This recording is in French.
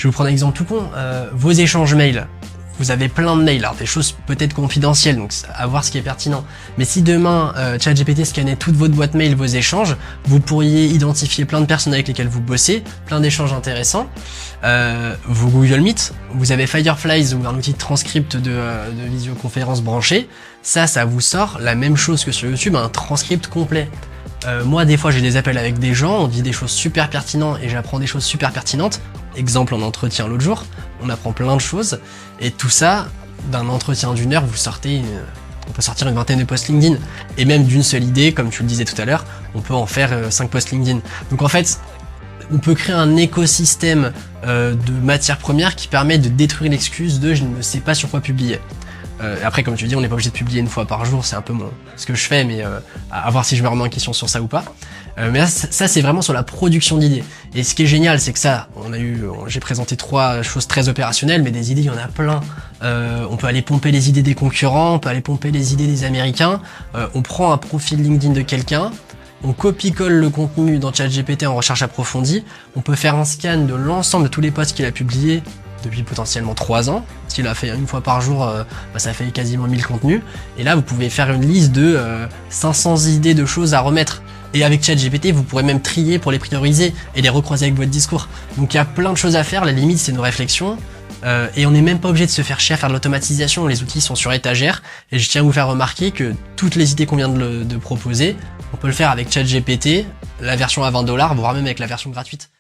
Je vais vous prendre un exemple tout con. Vos échanges mails. Vous avez plein de mails, alors des choses peut-être confidentielles, donc à voir ce qui est pertinent. Mais si demain, ChatGPT scannait toute votre boîte mail, vos échanges, vous pourriez identifier plein de personnes avec lesquelles vous bossez, plein d'échanges intéressants. Vos Google Meet, vous avez Fireflies ou un outil de transcript de visioconférence branché. Ça vous sort la même chose que sur YouTube, un transcript complet. Moi, des fois, j'ai des appels avec des gens, on dit des choses super pertinentes et j'apprends des choses super pertinentes. Exemple en entretien l'autre jour, on apprend plein de choses. Et tout ça, d'un entretien d'1 heure, on peut sortir une vingtaine de posts LinkedIn. Et même d'une seule idée, comme tu le disais tout à l'heure, on peut en faire 5 posts LinkedIn. Donc en fait, on peut créer un écosystème de matières premières qui permet de détruire l'excuse de je ne sais pas sur quoi publier. Après, comme tu dis, on n'est pas obligé de publier 1 fois par jour, c'est un peu ce que je fais, mais à voir si je me remets en question sur ça ou pas. Mais là, ça c'est vraiment sur la production d'idées. Et ce qui est génial, c'est que j'ai présenté 3 choses très opérationnelles, mais des idées, il y en a plein. On peut aller pomper les idées des concurrents, on peut aller pomper les idées des Américains. On prend un profil LinkedIn de quelqu'un, on copie-colle le contenu dans ChatGPT en recherche approfondie. On peut faire un scan de l'ensemble de tous les posts qu'il a publiés depuis potentiellement 3 ans. S'il a fait 1 fois par jour, ça fait quasiment 1000 contenus. Et là, vous pouvez faire une liste de 500 idées de choses à remettre. Et avec ChatGPT, vous pourrez même trier pour les prioriser et les recroiser avec votre discours. Donc il y a plein de choses à faire. La limite, c'est nos réflexions. Et on n'est même pas obligé de se faire chier à faire de l'automatisation. Les outils sont sur étagère. Et je tiens à vous faire remarquer que toutes les idées qu'on vient de proposer, on peut le faire avec ChatGPT, la version à $20, voire même avec la version gratuite.